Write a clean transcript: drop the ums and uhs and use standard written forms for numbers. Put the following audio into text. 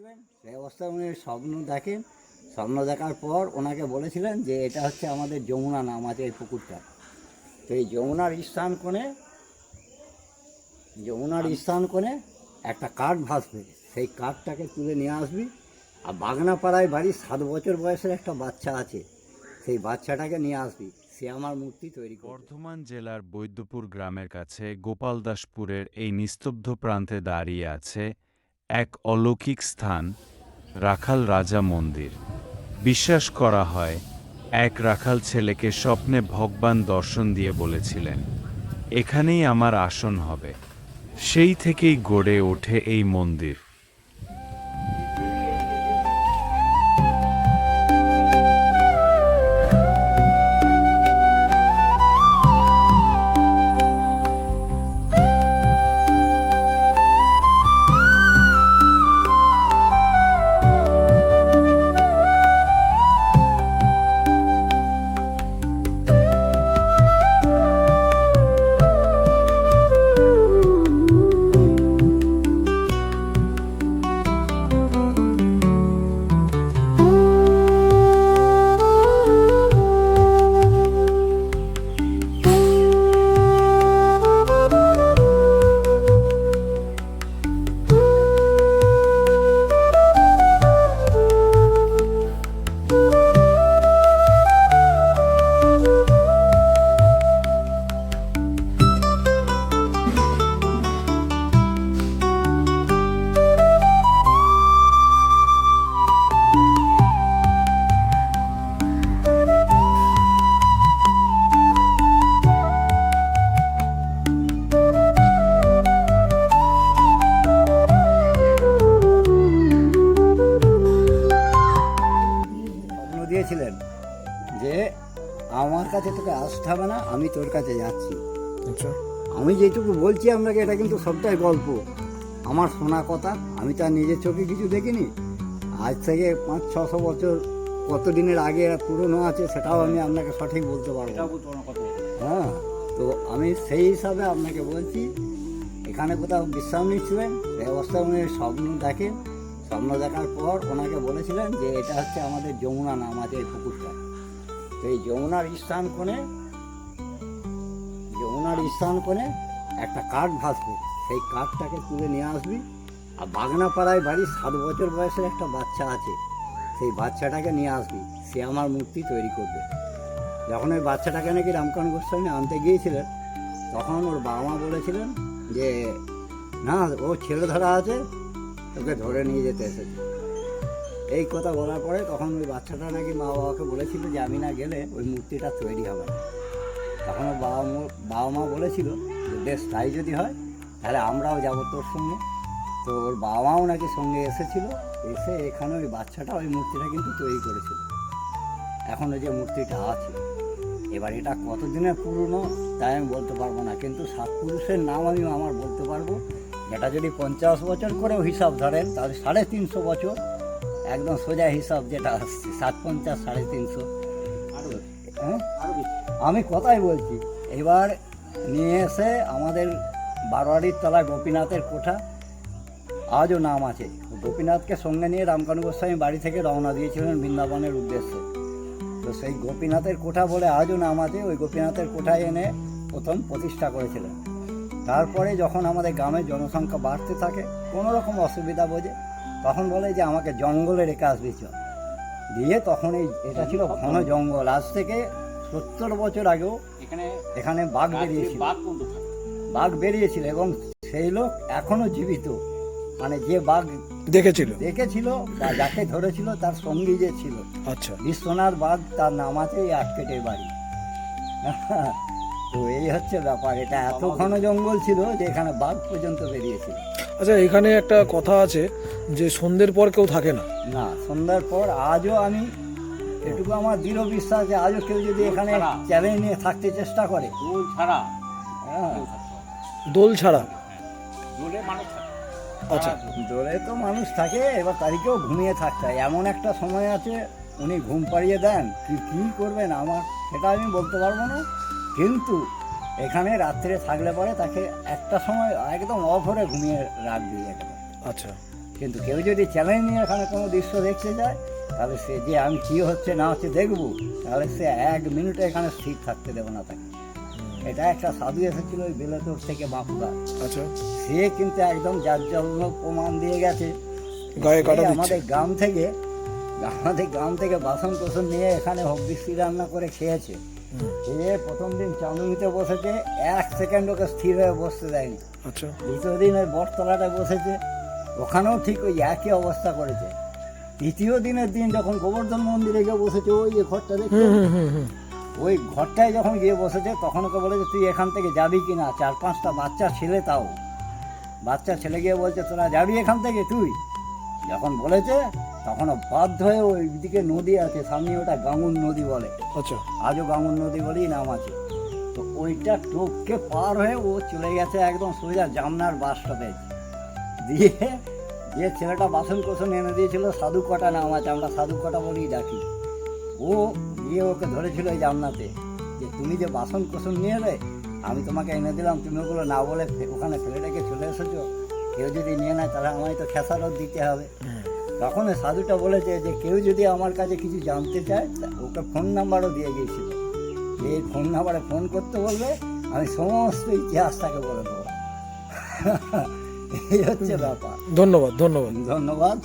ছিলেন সেই অবস্থায় উনি স্বপ্ন দেখেন। স্বপ্ন দেখার পর ওনাকে বলেছিলেন যে এটা হচ্ছে আমাদের যমুনা নাম আছে এই পুকুরটা। তো এই যমুনার স্থান কোণে একটা কাঠ ভাসবে, সেই কাঠটাকে তুলে নিয়ে আসবি। আর বাগনাপাড়ায় বাড়ি 7 বছর বয়সের একটা বাচ্চা আছে, সেই বাচ্চাটাকে নিয়ে আসবি, সে আমার মূর্তি তৈরি করবে। বর্ধমান জেলার বৈদ্যপুর গ্রামের কাছে গোপালদাসপুরের এই নিস্তব্ধ প্রান্তে দাঁড়িয়ে আছে এক অলৌকিক স্থান, রাখাল রাজা মন্দির। বিশ্বাস করা হয়, এক রাখাল ছেলেকে স্বপ্নে ভগবান দর্শন দিয়ে বলেছিলেন, এখানেই আমার আসন হবে। সেই থেকেই গড়ে ওঠে এই মন্দির। স্বপ্ন দিয়েছিলেন যে আমার কাছে তোকে আসতে হবে না, আমি তোর কাছে যাচ্ছি। আচ্ছা, আমি যেটুকু বলছি আপনাকে, এটা কিন্তু সবটাই গল্প, আমার শোনা কথা। আমি তার নিজের চোখে কিছু দেখিনি। আজ থেকে 500-600 বছর কত দিনের আগে পুরনো আছে সেটাও আমি আপনাকে সঠিক বলতে পারবো না। হ্যাঁ, তো আমি সেই হিসাবে আপনাকে বলছি, এখানে কোথাও বিশ্রাম নিচ্ছিলেন সেই অবস্থায় উনি স্বপ্ন দেখেন। স্বপ্ন দেখার পর ওনাকে বলেছিলেন যে এটা হচ্ছে আমাদের যমুনা নাম আছে এই পুকুরটা। তো এই যমুনার স্থান কোণে একটা কাঠ ভাসবে, সেই কাঠটাকে তুলে নিয়ে আসবি। আর বাগনাপাড়ায় বাড়ি 7 বছর বয়সের একটা বাচ্চা আছে, সেই বাচ্চাটাকে নিয়ে আসবি, সে আমার মূর্তি তৈরি করবে। যখন ওই বাচ্চাটাকে নাকি রামকান্ত গোস্বামী আনতে গিয়েছিলেন, তখন ওর বাবা মা বলেছিলেন যে না, ও ছেলে ধরা আছে, ওকে ধরে নিয়ে যেতে এসেছে। এই কথা বলার পরে তখন ওই বাচ্চাটা নাকি মা বাবাকে বলেছিল যে আমি না গেলে ওই মূর্তিটা তৈরি হবে না। তখন ওর বাবা মা বলেছিল যে বেশ, তাই যদি হয় তাহলে আমরাও যাবো তোর সঙ্গে। তো ওর বাবা মাও নাকি সঙ্গে এসেছিল, এসে এখানে ওই বাচ্চাটা ওই মূর্তিটা কিন্তু তৈরি করেছিল। এখন ওই যে মূর্তিটা আছে, এবার এটা কতদিনের পুরনো তাই আমি বলতে পারবো না, কিন্তু 7 পুরুষের নাম আমি আমার বলতে পারবো। এটা যদি 50 বছর করেও হিসাব ধরেন তাহলে 350 বছর, একদম সোজা হিসাব যেটা আসছে 750 350। হ্যাঁ, আমি কথাই বলছি। এবার নিয়ে এসে আমাদের বারোয়ারির তলায় গোপীনাথের কোঠা, আজও নাম আছে। গোপীনাথকে সঙ্গে নিয়ে রামকান্ত গোস্বামী বাড়ি থেকে রওনা দিয়েছিলেন বৃন্দাবনের উদ্দেশ্যে। তো সেই গোপীনাথের কোঠা বলে আজও নাম আছে, ওই গোপীনাথের কোঠায় এনে প্রথম প্রতিষ্ঠা করেছিলেন। তারপরে যখন আমাদের গ্রামের জনসংখ্যা বাড়তে থাকে, কোনো রকম অসুবিধা বোঝে, তখন বলে যে আমাকে জঙ্গলে রেখে আসবি চল। দিয়ে তখন এটা ছিল ঘন জঙ্গল। আজ থেকে 70 বছর আগেও এখানে বাঘ বেরিয়েছিল এবং সেই লোক এখনো জীবিত। মানে যে বাঘ দেখেছিল বা যাকে ধরেছিল তার সঙ্গী যে ছিল, আচ্ছা, বিশ্বনাথ বাঘ তার নাম আছে, এই আটকেটের বাড়ি। তো এই হচ্ছে ব্যাপার, এটা এত ঘন জঙ্গল ছিল যে এখানে বাঘ পর্যন্ত বেরিয়েছিল। আচ্ছা। এখানে একটা কথা আছে যে সন্ধ্যের পর কেউ থাকে না। না, সন্ধ্যার পর আজও আমি এটুকু আমার দৃঢ় বিশ্বাস যে আজও কেউ যদি এখানে চ্যালেঞ্জ নিয়ে থাকতে চেষ্টা করে, হ্যাঁ, দোল ছাড়া। আচ্ছা, দোলে তো মানুষ থাকে, এবার তারিখেও ঘুমিয়ে থাকতে হয়। এমন একটা সময় আছে উনি ঘুম পাড়িয়ে দেন, কী করবেন আমার সেটা আমি বলতে পারবো না। কিন্তু এখানে রাত্রে থাকলে পরে তাকে একটা সময় একদম অভরে ঘুমিয়ে রাখবি একদম। আচ্ছা, কিন্তু কেউ যদি চ্যালেঞ্জ নিয়ে এখানে কোনো দৃশ্য দেখতে যায়, তাহলে সে যে আমি কী হচ্ছে না হচ্ছে দেখবো, তাহলে সে 1 মিনিটে এখানে স্থির থাকতে দেবে না তাকে। এটা একটা সাধু এসেছিল ওই বেলাতোর থেকে বাঁকুড়া, আচ্ছা, সে কিন্তু একদম যার জন্য প্রমাণ দিয়ে গেছে। গায়ে কাটা সে দিচ্ছে। আমাদের গ্রাম থেকে বাসন কোসন নিয়ে এখানে হবিষ্যি রান্না করে খেয়েছে। সে প্রথম দিন চাঁদুনিতে বসেছে, 1 সেকেন্ড ওকে স্থির হয়ে বসতে দেয়নি। আচ্ছা, দ্বিতীয় দিন ওই বটতলাটায় বসেছে, ওখানেও ঠিক ওই একই অবস্থা করেছে। তৃতীয় দিনের দিন যখন গোবর্ধন মন্দিরে গিয়ে বসেছে, ওই যে ঘরটা দেখছে, ওই ঘরটায় যখন গিয়ে বসেছে, তখন ওকে বলেছে তুই এখান থেকে যাবি কি না। 4-5টা বাচ্চা ছেলে, তাও বাচ্চা ছেলে গিয়ে বলছে তোরা যাবি এখান থেকে। তুই যখন বলেছে, তখন ও বাধ্য হয়ে ওই দিকে নদী আছে সামনে, ওটা গাঙ্গুর নদী বলে, আচ্ছা, আজও গাঙ্গুর নদী বলেই নাম আছে। তো ওইটা টোপকে পার হয়ে ও চলে গেছে একদম সোজা জামনার বাস স্টপেজ দিয়ে। যে ছেলেটা বাসন কোসন এনে দিয়েছিল, সাধু কটা নাম আছে, আমরা সাধু কটা বলেই ডাকি, ও গিয়ে ওকে ধরেছিল এই জামনাতে, যে তুমি যে বাসন কোসন নিয়ে এলে, আমি তোমাকে এনে দিলাম, তুমি ওগুলো না বলে ওখানে ফেলে রেখে চলে এসেছো, কেউ যদি নিয়ে নেয় তাহলে আমায় তো খেসারত দিতে হবে। তখন ওই সাধুটা বলেছে যে কেউ যদি আমার কাছে কিছু জানতে চায়, ওকে ফোন নাম্বারও দিয়ে গিয়েছিল, যে এই ফোন নাম্বারে ফোন করতে বলবে, আমি সমস্ত ইতিহাসটাকে বলে দেবো। এই হচ্ছে ব্যাপার। ধন্যবাদ, ধন্যবাদ। ধন্যবাদ।